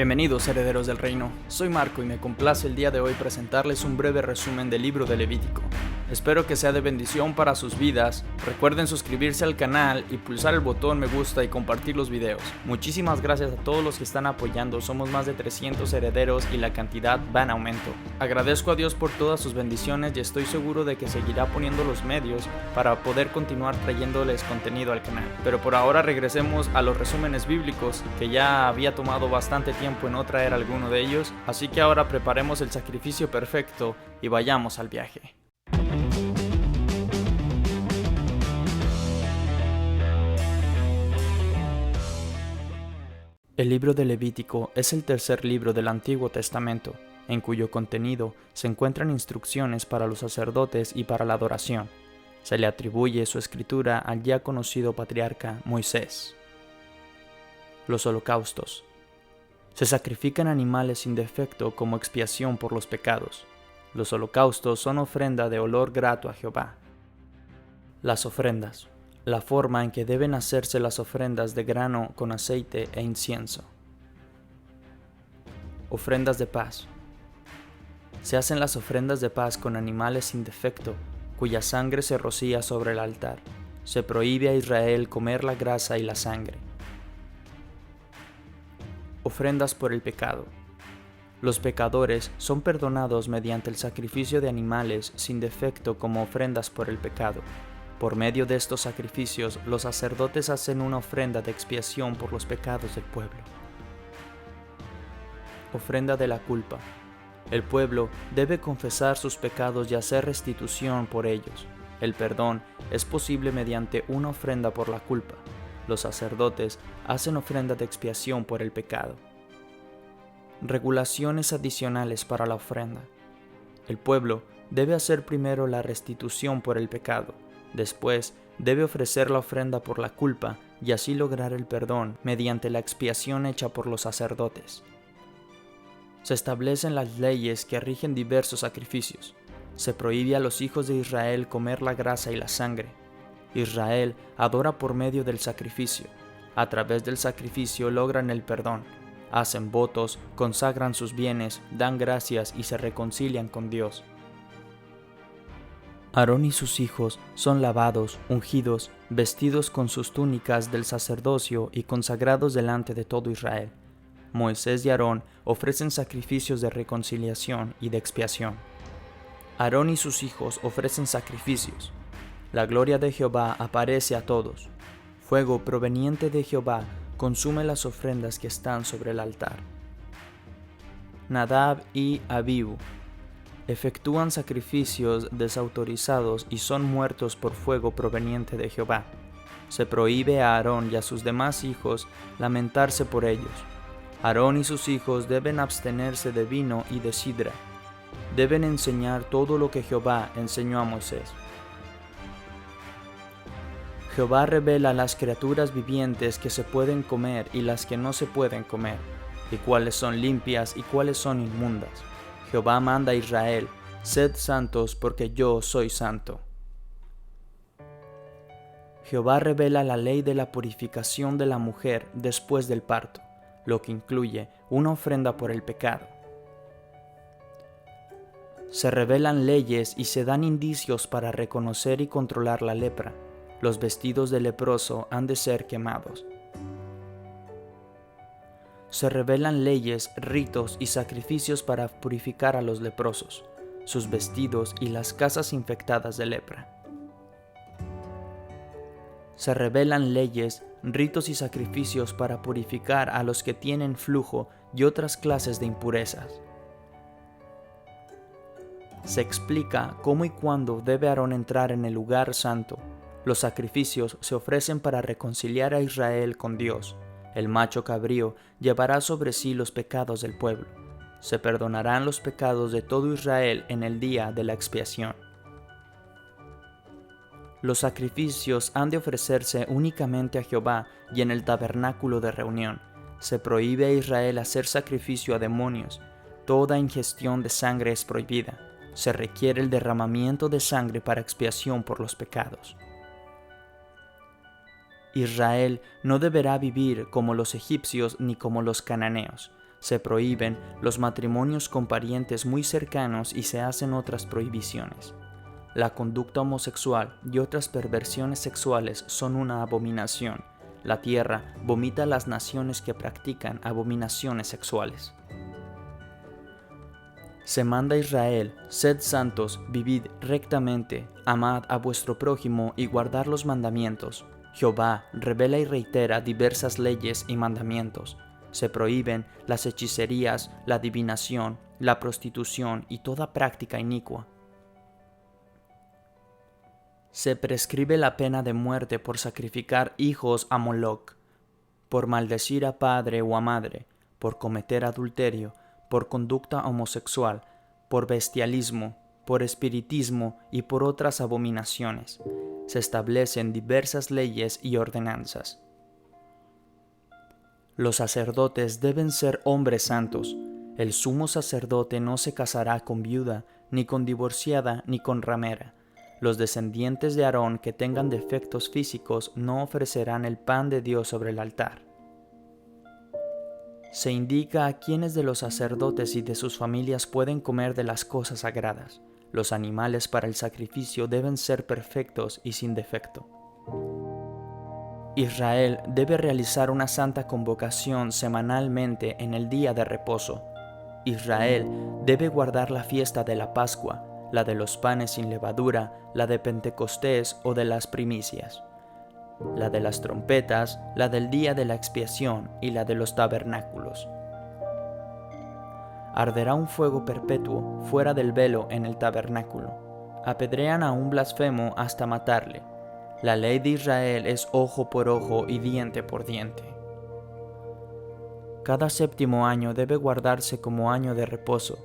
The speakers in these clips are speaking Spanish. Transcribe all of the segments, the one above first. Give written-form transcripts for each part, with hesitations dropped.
Bienvenidos, herederos del reino. Soy Marco y me complace el día de hoy presentarles un breve resumen del libro de Levítico. Espero que sea de bendición para sus vidas. Recuerden suscribirse al canal y pulsar el botón me gusta y compartir los videos. Muchísimas gracias a todos los que están apoyando. Somos más de 300 herederos y la cantidad va en aumento. Agradezco a Dios por todas sus bendiciones y estoy seguro de que seguirá poniendo los medios para poder continuar trayéndoles contenido al canal. Pero por ahora regresemos a los resúmenes bíblicos, que ya había tomado bastante tiempo en no traer alguno de ellos, así que ahora preparemos el sacrificio perfecto y vayamos al viaje. El libro de Levítico es el tercer libro del Antiguo Testamento, en cuyo contenido se encuentran instrucciones para los sacerdotes y para la adoración. Se le atribuye su escritura al ya conocido patriarca Moisés. Los holocaustos. Se sacrifican animales sin defecto como expiación por los pecados. Los holocaustos son ofrenda de olor grato a Jehová. Las ofrendas. La forma en que deben hacerse las ofrendas de grano con aceite e incienso. Ofrendas de paz. Se hacen las ofrendas de paz con animales sin defecto, cuya sangre se rocía sobre el altar. Se prohíbe a Israel comer la grasa y la sangre. Ofrendas por el pecado. Los pecadores son perdonados mediante el sacrificio de animales sin defecto como ofrendas por el pecado. Por medio de estos sacrificios, los sacerdotes hacen una ofrenda de expiación por los pecados del pueblo. Ofrenda de la culpa. El pueblo debe confesar sus pecados y hacer restitución por ellos. El perdón es posible mediante una ofrenda por la culpa. Los sacerdotes hacen ofrenda de expiación por el pecado. Regulaciones adicionales para la ofrenda. El pueblo debe hacer primero la restitución por el pecado. Después, debe ofrecer la ofrenda por la culpa y así lograr el perdón mediante la expiación hecha por los sacerdotes. Se establecen las leyes que rigen diversos sacrificios. Se prohíbe a los hijos de Israel comer la grasa y la sangre. Israel adora por medio del sacrificio. A través del sacrificio logran el perdón. Hacen votos, consagran sus bienes, dan gracias y se reconcilian con Dios. Aarón y sus hijos son lavados, ungidos, vestidos con sus túnicas del sacerdocio y consagrados delante de todo Israel. Moisés y Aarón ofrecen sacrificios de reconciliación y de expiación. Aarón y sus hijos ofrecen sacrificios. La gloria de Jehová aparece a todos. Fuego proveniente de Jehová consume las ofrendas que están sobre el altar. Nadab y Abiú efectúan sacrificios desautorizados y son muertos por fuego proveniente de Jehová. Se prohíbe a Aarón y a sus demás hijos lamentarse por ellos. Aarón y sus hijos deben abstenerse de vino y de sidra. Deben enseñar todo lo que Jehová enseñó a Moisés. Jehová revela las criaturas vivientes que se pueden comer y las que no se pueden comer, y cuáles son limpias y cuáles son inmundas. Jehová manda a Israel: sed santos porque yo soy santo. Jehová revela la ley de la purificación de la mujer después del parto, lo que incluye una ofrenda por el pecado. Se revelan leyes y se dan indicios para reconocer y controlar la lepra. Los vestidos del leproso han de ser quemados. Se revelan leyes, ritos y sacrificios para purificar a los leprosos, sus vestidos y las casas infectadas de lepra. Se revelan leyes, ritos y sacrificios para purificar a los que tienen flujo y otras clases de impurezas. Se explica cómo y cuándo debe Aarón entrar en el lugar santo. Los sacrificios se ofrecen para reconciliar a Israel con Dios. El macho cabrío llevará sobre sí los pecados del pueblo. Se perdonarán los pecados de todo Israel en el día de la expiación. Los sacrificios han de ofrecerse únicamente a Jehová y en el tabernáculo de reunión. Se prohíbe a Israel hacer sacrificio a demonios. Toda ingestión de sangre es prohibida. Se requiere el derramamiento de sangre para expiación por los pecados. Israel no deberá vivir como los egipcios ni como los cananeos. Se prohíben los matrimonios con parientes muy cercanos y se hacen otras prohibiciones. La conducta homosexual y otras perversiones sexuales son una abominación. La tierra vomita a las naciones que practican abominaciones sexuales. Se manda a Israel: sed santos, vivid rectamente, amad a vuestro prójimo y guardad los mandamientos. Jehová revela y reitera diversas leyes y mandamientos. Se prohíben las hechicerías, la adivinación, la prostitución y toda práctica inicua. Se prescribe la pena de muerte por sacrificar hijos a Moloc, por maldecir a padre o a madre, por cometer adulterio, por conducta homosexual, por bestialismo, por espiritismo y por otras abominaciones. Se establecen diversas leyes y ordenanzas. Los sacerdotes deben ser hombres santos. El sumo sacerdote no se casará con viuda, ni con divorciada, ni con ramera. Los descendientes de Aarón que tengan defectos físicos no ofrecerán el pan de Dios sobre el altar. Se indica a quiénes de los sacerdotes y de sus familias pueden comer de las cosas sagradas. Los animales para el sacrificio deben ser perfectos y sin defecto. Israel debe realizar una santa convocación semanalmente en el día de reposo. Israel debe guardar la fiesta de la Pascua, la de los panes sin levadura, la de Pentecostés o de las primicias, la de las trompetas, la del día de la expiación y la de los tabernáculos. Arderá un fuego perpetuo fuera del velo en el tabernáculo. Apedrean a un blasfemo hasta matarle. La ley de Israel es ojo por ojo y diente por diente. Cada 7º año debe guardarse como año de reposo.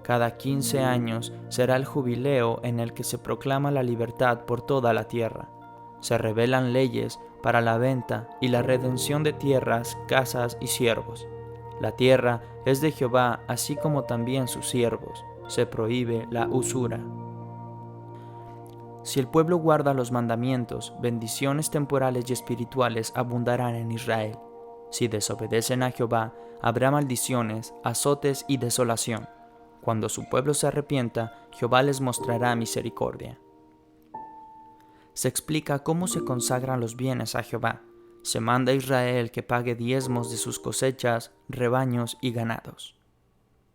Cada 15 años será el jubileo en el que se proclama la libertad por toda la tierra. Se revelan leyes para la venta y la redención de tierras, casas y siervos. La tierra es de Jehová, así como también sus siervos. Se prohíbe la usura. Si el pueblo guarda los mandamientos, bendiciones temporales y espirituales abundarán en Israel. Si desobedecen a Jehová, habrá maldiciones, azotes y desolación. Cuando su pueblo se arrepienta, Jehová les mostrará misericordia. Se explica cómo se consagran los bienes a Jehová. Se manda a Israel que pague diezmos de sus cosechas, rebaños y ganados.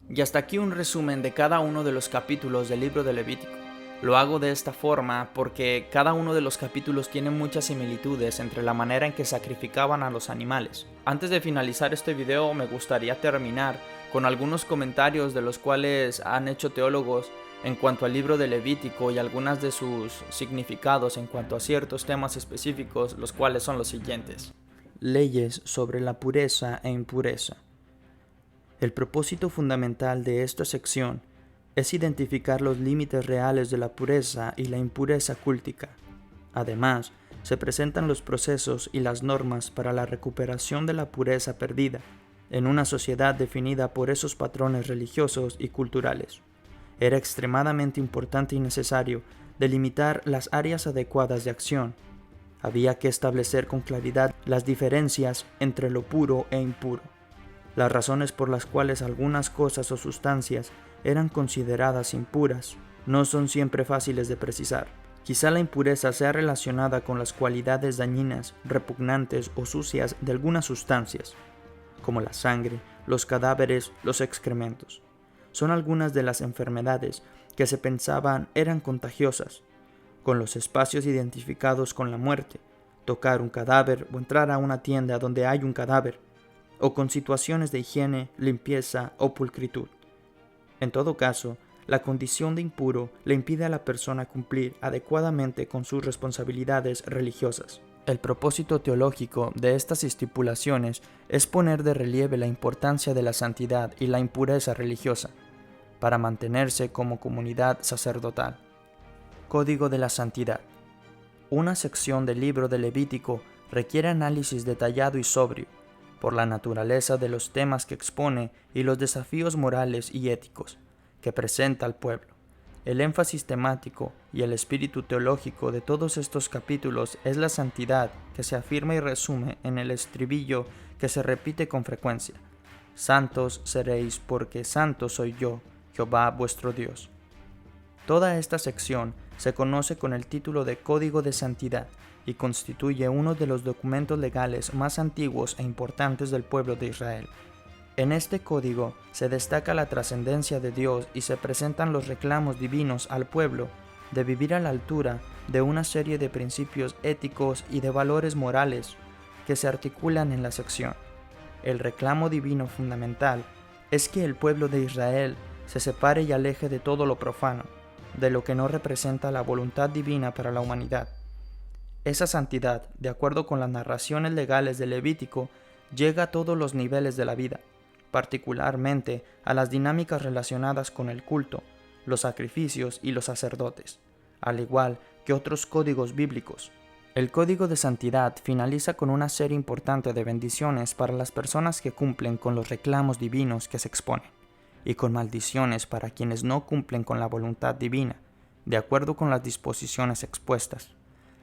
Y hasta aquí un resumen de cada uno de los capítulos del libro de Levítico. Lo hago de esta forma porque cada uno de los capítulos tiene muchas similitudes entre la manera en que sacrificaban a los animales. Antes de finalizar este video me gustaría terminar con algunos comentarios de los cuales han hecho teólogos en cuanto al libro de Levítico y algunas de sus significados en cuanto a ciertos temas específicos, los cuales son los siguientes. Leyes sobre la pureza e impureza. El propósito fundamental de esta sección es identificar los límites reales de la pureza y la impureza cúltica. Además, se presentan los procesos y las normas para la recuperación de la pureza perdida en una sociedad definida por esos patrones religiosos y culturales. Era extremadamente importante y necesario delimitar las áreas adecuadas de acción. Había que establecer con claridad las diferencias entre lo puro e impuro, las razones por las cuales algunas cosas o sustancias eran consideradas impuras no son siempre fáciles de precisar. Quizá la impureza sea relacionada con las cualidades dañinas, repugnantes o sucias de algunas sustancias, como la sangre, los cadáveres, los excrementos. Son algunas de las enfermedades que se pensaban eran contagiosas, con los espacios identificados con la muerte, tocar un cadáver o entrar a una tienda donde hay un cadáver, o con situaciones de higiene, limpieza o pulcritud. En todo caso, la condición de impuro le impide a la persona cumplir adecuadamente con sus responsabilidades religiosas. El propósito teológico de estas estipulaciones es poner de relieve la importancia de la santidad y la impureza religiosa, para mantenerse como comunidad sacerdotal. Código de la Santidad. Una sección del libro de Levítico requiere análisis detallado y sobrio, por la naturaleza de los temas que expone y los desafíos morales y éticos que presenta al pueblo. El énfasis temático y el espíritu teológico de todos estos capítulos es la santidad que se afirma y resume en el estribillo que se repite con frecuencia. Santos seréis porque santo soy yo, Jehová vuestro Dios. Toda esta sección se conoce con el título de Código de Santidad y constituye uno de los documentos legales más antiguos e importantes del pueblo de Israel. En este código se destaca la trascendencia de Dios y se presentan los reclamos divinos al pueblo de vivir a la altura de una serie de principios éticos y de valores morales que se articulan en la sección. El reclamo divino fundamental es que el pueblo de Israel se separe y aleje de todo lo profano, de lo que no representa la voluntad divina para la humanidad. Esa santidad, de acuerdo con las narraciones legales de Levítico, llega a todos los niveles de la vida, particularmente a las dinámicas relacionadas con el culto, los sacrificios y los sacerdotes, al igual que otros códigos bíblicos. El Código de Santidad finaliza con una serie importante de bendiciones para las personas que cumplen con los reclamos divinos que se exponen, y con maldiciones para quienes no cumplen con la voluntad divina, de acuerdo con las disposiciones expuestas.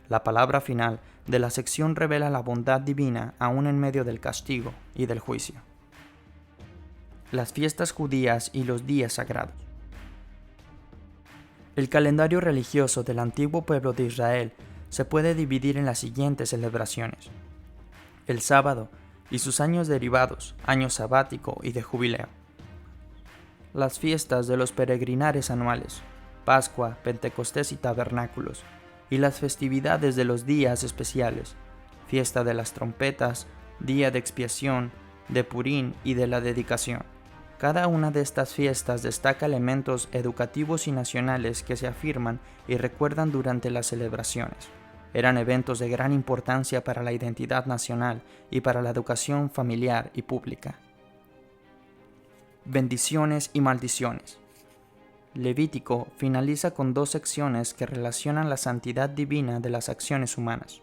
La palabra final de la sección revela la bondad divina aún en medio del castigo y del juicio. Las fiestas judías y los días sagrados. El calendario religioso del antiguo pueblo de Israel se puede dividir en las siguientes celebraciones: el sábado y sus años derivados, año sabático y de jubileo; las fiestas de los peregrinares anuales, Pascua, Pentecostés y tabernáculos; y las festividades de los días especiales, fiesta de las trompetas, día de expiación, de Purín y de la dedicación. Cada una de estas fiestas destaca elementos educativos y nacionales que se afirman y recuerdan durante las celebraciones. Eran eventos de gran importancia para la identidad nacional y para la educación familiar y pública. Bendiciones y maldiciones. Levítico finaliza con dos secciones que relacionan la santidad divina de las acciones humanas.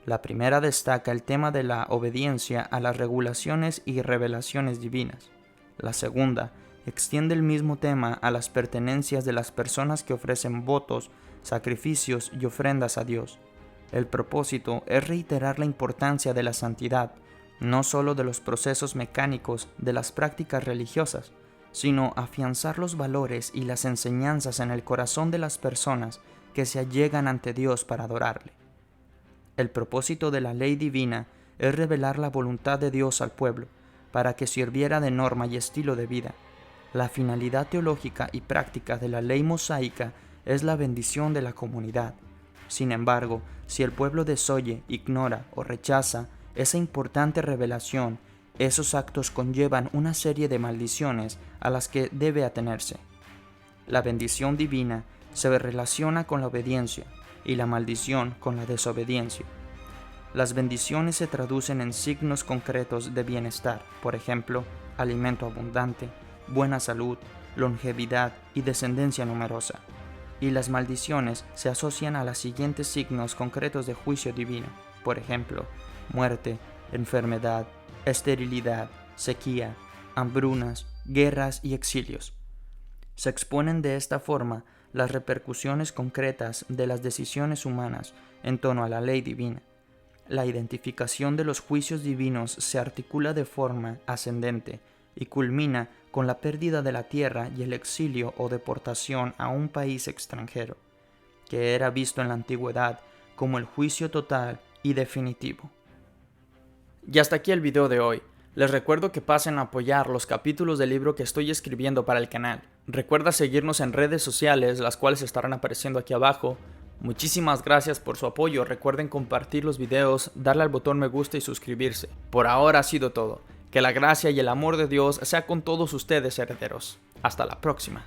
La primera destaca el tema de la obediencia a las regulaciones y revelaciones divinas. La segunda extiende el mismo tema a las pertenencias de las personas que ofrecen votos, sacrificios y ofrendas a Dios. El propósito es reiterar la importancia de la santidad, no solo de los procesos mecánicos de las prácticas religiosas, sino afianzar los valores y las enseñanzas en el corazón de las personas que se allegan ante Dios para adorarle. El propósito de la ley divina es revelar la voluntad de Dios al pueblo, para que sirviera de norma y estilo de vida. La finalidad teológica y práctica de la ley mosaica es la bendición de la comunidad. Sin embargo, si el pueblo desoye, ignora o rechaza esa importante revelación, esos actos conllevan una serie de maldiciones a las que debe atenerse. La bendición divina se relaciona con la obediencia y la maldición con la desobediencia. Las bendiciones se traducen en signos concretos de bienestar, por ejemplo, alimento abundante, buena salud, longevidad y descendencia numerosa. Y las maldiciones se asocian a los siguientes signos concretos de juicio divino, por ejemplo, muerte, enfermedad, esterilidad, sequía, hambrunas, guerras y exilios. Se exponen de esta forma las repercusiones concretas de las decisiones humanas en torno a la ley divina. La identificación de los juicios divinos se articula de forma ascendente y culmina con la pérdida de la tierra y el exilio o deportación a un país extranjero, que era visto en la antigüedad como el juicio total y definitivo. Y hasta aquí el video de hoy. Les recuerdo que pasen a apoyar los capítulos del libro que estoy escribiendo para el canal. Recuerda seguirnos en redes sociales, las cuales estarán apareciendo aquí abajo. Muchísimas gracias por su apoyo. Recuerden compartir los videos, darle al botón me gusta y suscribirse. Por ahora ha sido todo. Que la gracia y el amor de Dios sea con todos ustedes, herederos. Hasta la próxima.